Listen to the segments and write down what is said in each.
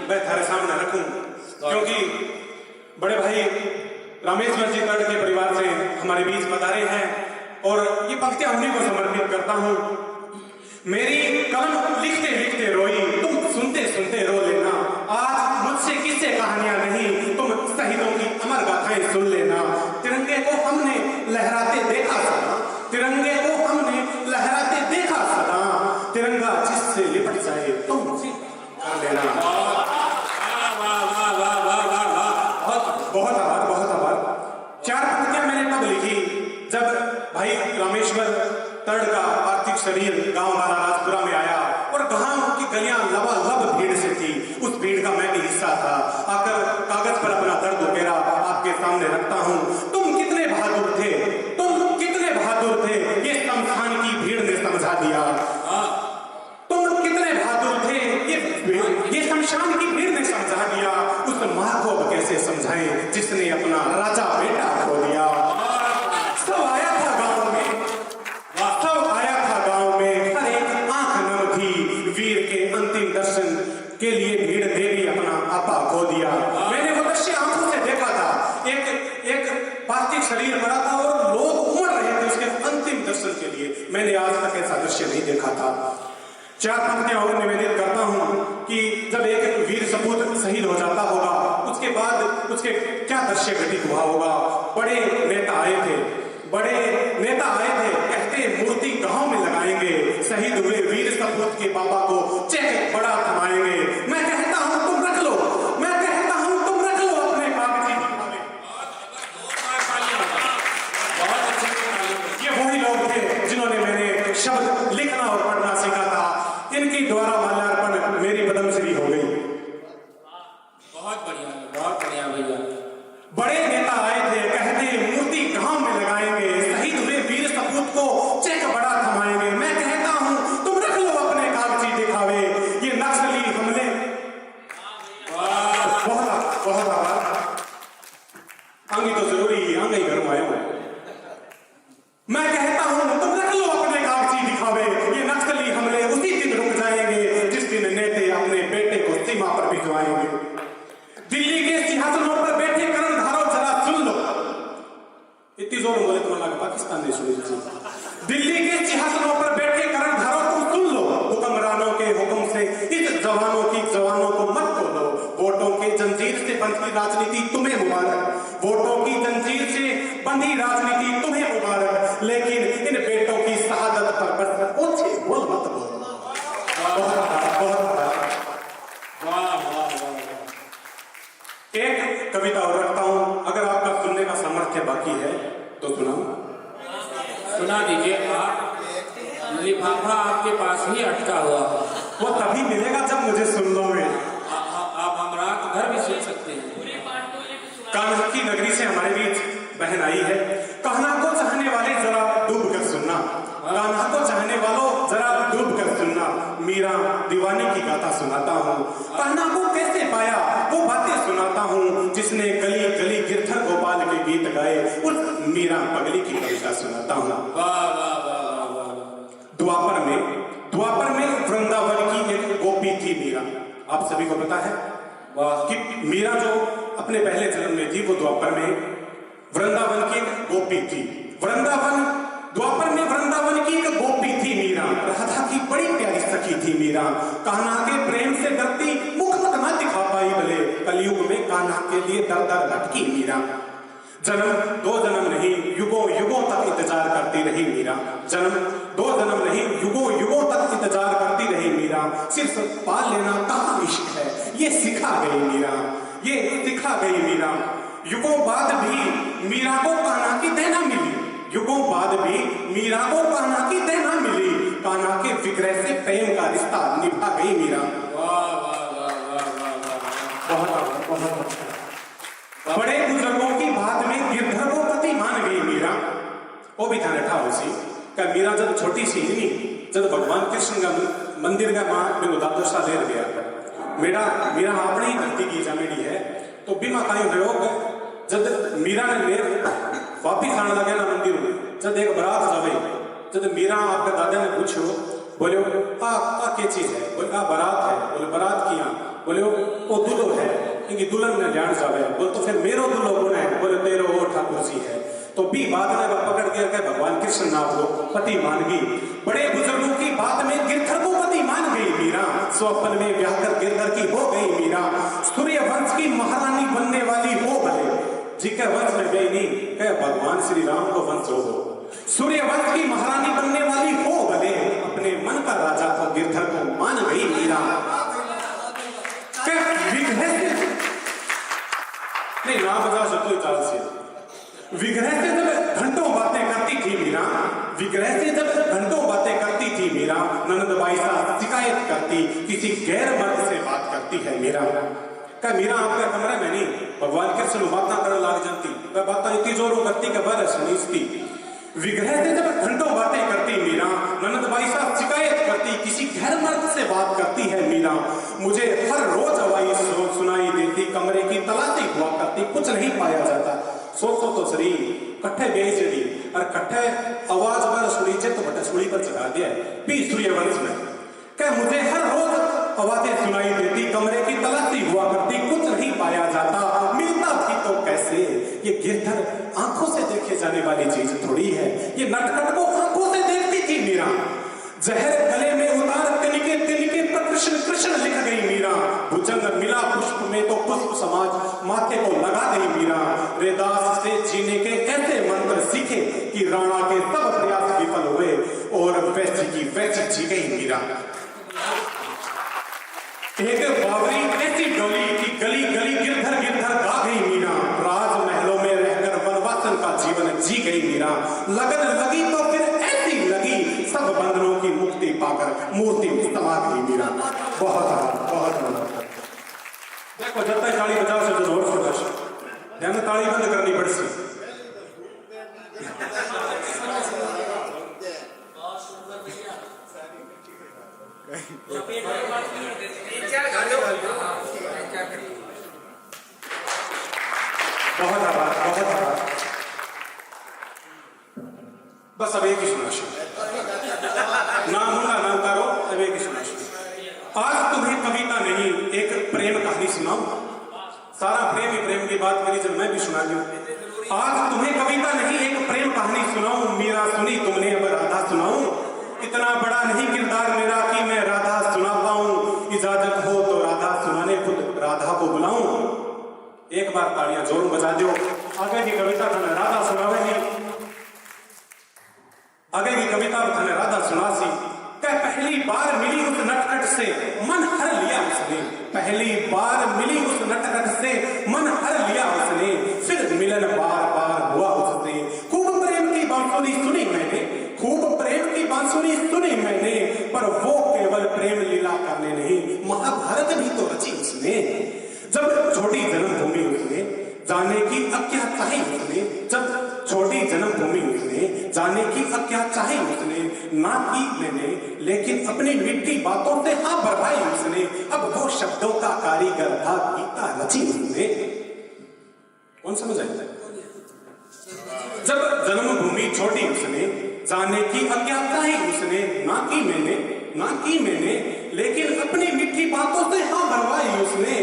मैं थारे सामने रखूं, क्योंकि बड़े भाई रामेश्वर जी तर्ड के परिवार से हमारे बीच पधारे हैं और ये पंक्तियां उन्हीं को समर्पित करता हूं। मेरी कलम लिखते लिखते रोई, तुम सुनते सुनते रो लेना। आज मुझसे किससे कहानियां नहीं, तुम शहीदों की अमर गाथाएं सुन लेना। तिरंगे को हमने लहराते देखा सदा, तिरंगे को हमने लहराते देखा सदा। तिरंगा जिससे लिपट जाए तुम उसे कर लेना। बहुत आभार, बहुत आभार। 4 पंक्तियां मैंने तब लिखी जब भाई रामेश्वर तर्ड का पार्थिव शरीर गांव महाराजपुरा में आया और गांव की गलियां लबालब भीड़ से थी। उस भीड़ का मैं भी हिस्सा था। आकर कागज पर अपना दर्द उकेरा आपके सामने रखता हूं। तुम कितने बहादुर थे, तुम कितने बहादुर थे, ये शमशान की भीड़ ने समझा दिया। तुम कितने बहादुर थे, ये शमशान की भीड़ ने समझा दिया। उस मां को अब कैसे समझाएं जिसने अपना राजा बेटा खो दिया। सब आया था गांव में, सब आया था गांव में, हर एक आंख नम थी। वीर के अंतिम दर्शन के लिए भीड़ ने भी अपना आपा खो दिया। मैंने वो दृश्य आंखों से देखा था। एक पार्थिव शरीर पड़ा था और लोग उमड़ रहे थे उसके अंतिम दर्शन के लिए। मैंने आज तक ऐसा दृश्य नहीं देखा था। 4 पंक्तियां और निवेदित करता हूं कि जब एक वीर सपूत शहीद हो जाता होगा, उसके बाद उसके क्या दृश्य घटित हुआ होगा। बड़े नेता आए थे, बड़े नेता आए थे, कहते मूर्ति गांव में लगाएंगे, शहीद हुए वीर सपूत के बाबा को चेक बड़ा थमाएंगे। मैं कहता हूं तुम रख लो, मैं कहता हूं तुम रख लो अपने कागजी दिखावे। ये वही लोग थे जिन्होंने मैंने शब्द लिखना और पढ़ना सीखा था। इनकी द्वारा माल्यार्पण मेरी पद्मश्री हो गई। बहुत बढ़िया भैया। बड़े नेता आए थे, कहते मूर्ति गांव में लगाएंगे, शहीद हुए वीर सपूत को चेक बड़ा थमाएंगे। मैं कहता हूं तुम रख लो अपने कागजी दिखावे। ये नक्सली हमले, बहुत आभार। आंगी तो जरूरी, आंगी घर में आया हूं। मैं कहता हूं तुम रख लो अपने कागजी दिखावे। ये नक्सली हमले उसी दिन रुक जाएंगे जिस दिन नेता अपने बेटे को सीमा पर भिजवाएंगे। दिल्ली के सिंहासनों पर बैठे कर्णधारों जरा सुन लो। इतनी जोर बोले तो लगा पाकिस्तान ने सुनी थी। दिल्ली के सिंहासनों पर बैठे कर्णधारों तुम सुन लो। हुक्मरानों के हुक्म से इस जवानों को मत तोड़ो। वोटों के जंजीर से बंधी राजनीति तुम्हें मुबारक, वोटों की जंजीर से बंधी राजनीति तुम्हें मुबारक। लेकिन इन बेटों की शहादत पर बस ओछे बोल मत बोलो। एक कविता और रखता हूं, अगर आपका सुनने का सामर्थ्य बाकी है तो सुना दीजिए। लिफाफा आपके पास ही अटका हुआ, वो तभी मिलेगा जब मुझे सुन लोगे। आप हम रात भर भी सुन सकते हैं। कान्हा की नगरी से हमारे बीच बहन आई है। कान्हा को चाहने वाले जरा डूब कर सुनना, कान्हा को चाहने वालों जरा डूब कर सुनना। मीरा दीवानी की गाथा सुनाता हूँ, कान्हा को कैसे पाया वो बातें सुनाता हूँ। जिसने गली गली गिरधर गोपाल के गीत गाए उस मीरा पगली की कविता सुनाता हूँ। द्वापर में वृंदावन की एक गोपी थी मीरा। आप सभी को पता है कि मीरा जो अपने पहले जन्म में थी वो द्वापर में वृंदावन की एक गोपी थी। द्वापर में वृंदावन की एक गोपी थी मीरा। राधा की बड़ी प्यारी सखी थी मीरा। कान्हा के प्रेम से डरती मुख मत न दिखा पाई भले। कलयुग में कान्हा के लिए दर दर भटकी मीरा। जन्म 2 जन्म नहीं युगों युगों तक इंतजार करती रही मीरा। जन्म 2 जन्म नहीं युगों युगों तक इंतजार करती रही मीरा। सिर्फ पा लेना कहाँ इश्क है ये सिखा गई मीरा, ये सिखा गई मीरा। युगों बाद भी मीरा को कान्हा की देना मिली, युगों बाद भी मीरा को कान्हा की देना मिली। कान्हा के विग्रह से प्रेम का रिश्ता निभा गई मीरा। बहुत बड़े बुजुर्गों की बात में गिरधर को पति मान गई मीरा। वो भी था नठा उसी का। मीरा जब छोटी सी ही जब भगवान कृष्ण का मंदिर का मां मेरे दादोसा ले गया। मीरा अपने ही धरती की जमेड़ी है तो बीमा कायम प्रयोग जब मीरा ने वापिस आने लगे ना मंदिर में, जब एक बारात जावे, जब मीरा आपके दादा ने पूछो बोले आ के चीज है, बोले आ बारात है, बोले बारात की बोले वो दुल्हो है इनकी दुल्हन ने जान जावे। बोले तो फिर मेरो दुल्हो कौन है? बोले तेरो वो ठाकुर जी है। तो भी बाद में वह पकड़ के कहे भगवान कृष्ण नाथ को पति मान गई। बड़े बुजुर्गों की बात में गिरधर को पति मान गई मीरा। स्वप्न में ब्याह कर गिरधर की हो गई मीरा। सूर्य वंश की महारानी बनने वाली हो भले जी के वंश में गई नहीं कहे भगवान श्री राम को वंश हो। सूर्य वंश की महारानी बनने वाली हो भले अपने मन का राजा को गिरधर को मान गई मीरा। नहीं ना बजा सकते चाल से विग्रह से जब घंटों बातें करती थी मीरा। विग्रह से जब घंटों बातें करती थी मीरा। ननद बाई सा शिकायत करती किसी गैर मर्द से बात करती है मीरा। क्या मीरा आपका कमरा में नहीं भगवान कृष्ण बातें करने लग जाती। वह बातें इतनी जोरों करती कि बर सुनीचती। विग्रह से जब घंटों बातें करती मीरा। ननद बाई सा शिकायत करती किसी गैर मर्द से बात करती है मीरा। मुझे हर रोज आवाज सुनाई देती कमरे की तलाशी हुआ करती कुछ नहीं पाया जाता। सोचो तो सही कट्ठे बेच दी और कट्ठे आवाज पर सुनी तो बटा सुनी पर चढ़ा दिया पी सूर्यवंश में। क्या मुझे हर रोज आवाजें सुनाई देती कमरे की तलाशी हुआ करती कुछ नहीं पाया जाता। मिलता भी तो कैसे? ये गिरधर आंखों से देखे जाने वाली चीज थोड़ी है। ये नटखट को आंखों से देखती थी मीरा। जहर गले में उतार तिनके तिनके पर कृष्ण कृष्ण लिख गई मीरा। भुजंग मिला पुष्प में तो पुष्प समाज माथे को लगा गई मीरा। रेदास से जीने के ऐसे मंत्र सीखे कि राणा के सब प्रयास विफल हुए और वैसी की वैसी जी गई मीरा। एक बावरी ऐसी डोली की गली गली गिरधर गिरधर गा गई मीरा। राजमहलों में रहकर वनवासन का जीवन जी गई मीरा। लगन लगी तो फिर ऐसी लगी सब बंधनों की मुक्ति पाकर मूर्ति समा गई मीरा। बहुत देखो जब तक ताली बजाओ से जोर से बजाओ ध्यान ताली बंद करनी पड़ सी। बहुत आभार। बस अब एक ही सुना ना मुंगा ना उतारो अब एक ही सुना। आज तुम्हें कविता नहीं एक प्रेम कहानी सुनाऊं। सारा प्रेम ही प्रेम की बात करी जब मैं भी सुना दूं। आज तुम्हें कविता नहीं एक प्रेम कहानी सुनाऊं। मीरा सुनी तुमने अब राधा सुनाऊं। इतना बड़ा नहीं किरदार मेरा कि मैं राधा सुना पाऊं। इजाजत हो तो राधा सुनाने खुद राधा को बुलाऊं। एक बार तालियां जोर बजा दो। आगे की कविता थाने राधा सुनावेगी। आगे की कविता थाने राधा सुनासी। क्या पहली बार मिली उस नटखट से मन हर लिया उसने। पहली बार मिली उस नटखट से मन हर लिया उसने। फिर मिलन बार बार हुआ उससे। खूब प्रेम की बांसुरी सुनी मैंने। खूब प्रेम की बांसुरी सुनी मैंने। पर वो केवल प्रेम लीला करने नहीं महाभारत भी तो रची उसने। जब छोटी जन्मभूमि उसने जाने की अक्या चाही उसने। जब छोटी जन्मभूमि उसने जाने की अक्या चाही उसने। ना की मैंने लेकिन अपनी मिट्टी बातों से हाँ भरवाई उसने। अब वो शब्दों का कारीगर था गीता रची उसने। कौन समझ आया? जब जन्मभूमि छोटी उसने जाने की अक्या चाही उसने। ना की मैंने लेकिन अपनी मिट्टी बातों से हाँ भरवाई उसने।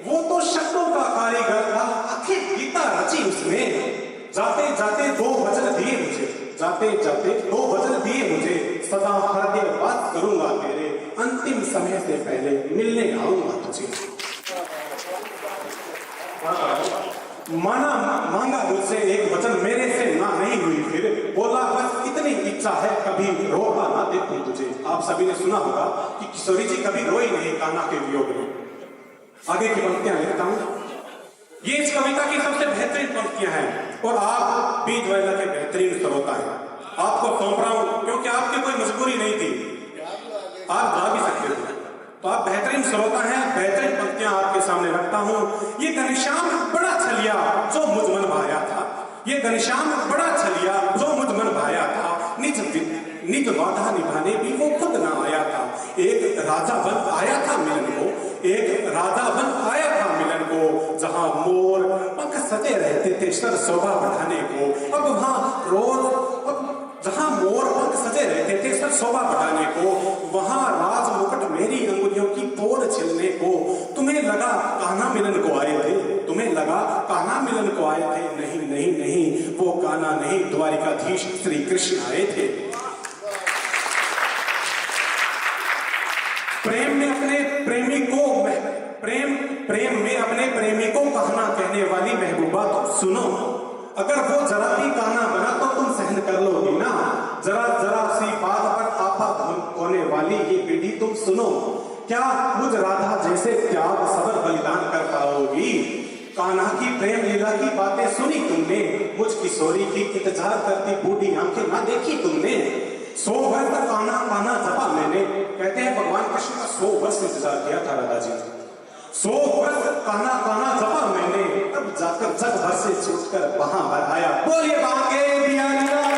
वो तो शब्दों का कारीगर था आखिर गीता रची उसने। जाते जाते दो वचन दिए मुझे। जाते जाते दो वचन दिए मुझे। सदा हृदय बात करूंगा तेरे। अंतिम समय से पहले मिलने आऊंगा तुझे। मांगा मुझसे एक वचन मेरे से ना नहीं हुई फिर। बोला बस इतनी इच्छा है कभी रोता ना देखूं तुझे। आप सभी ने सुना होगा कि किशोरी जी कभी रोई नहीं कान्हा के वियोग में। आगे की पंक्तियां लिखता हूं। ये इस कविता की सबसे बेहतरीन पंक्तियां हैं और आप बीज वाला के बेहतरीन श्रोता हैं। आपको सौंप रहा हूं क्योंकि आपकी कोई मजबूरी नहीं थी। आप गा भी सकते थे तो आप बेहतरीन श्रोता हैं। बेहतरीन पंक्तियां आपके सामने रखता हूं। ये घनश्याम बड़ा छलिया जो मुझ मन भाया था। ये घनश्याम बड़ा छलिया जो मुझ मन भाया था। निज वादा निभाने भी वो खुद ना आया था। एक राजा बन आया था मिलन को। एक राजा बन आया था मिलन को। जहां मोर पंख सजे रहते थे सर शोभा बढ़ाने को। अब वहां जहां मोर पंख सजे रहते थे सर शोभा बढ़ाने को। वहां राज मुकुट मेरी अंगुलियों की पोर छिलने को। तुम तुम्हें लगा कान्हा मिलन को आए थे, तुम्हें लगा कान्हा मिलन को आए थे। नहीं नहीं नहीं, वो कान्हा नहीं, द्वारिकाधीश श्री कृष्ण आए थे। प्रेम में अपने प्रेमी को प्रेम में अपने प्रेमी को कहना कहने वाली महबूबा तुम सुनो, अगर वो जरा भी कान्हा बना तो तुम सहन कर लोगी ना। जरा जरा सी बात पर आफत होने वाली ये पीढ़ी तुम सुनो, क्या मुझ राधा जैसे त्याग सबर बलिदान कर पाओगी? कान्हा की प्रेम लीला की बातें सुनी तुमने, मुझ किशोरी की इंतजार करती बूढ़ी आंखें ना देखी तुमने। 100 वर्ष तक कान्हा कान्हा जपा मैंने, कहते हैं भगवान कृष्ण का 100 वर्ष इंतजार किया था राधा जी। 100 वर्ष कान्हा कान्हा जपा मैंने, तब जाकर जग भर से छूटकर वहां पर आया। बोलिए बांके बिहारी लाल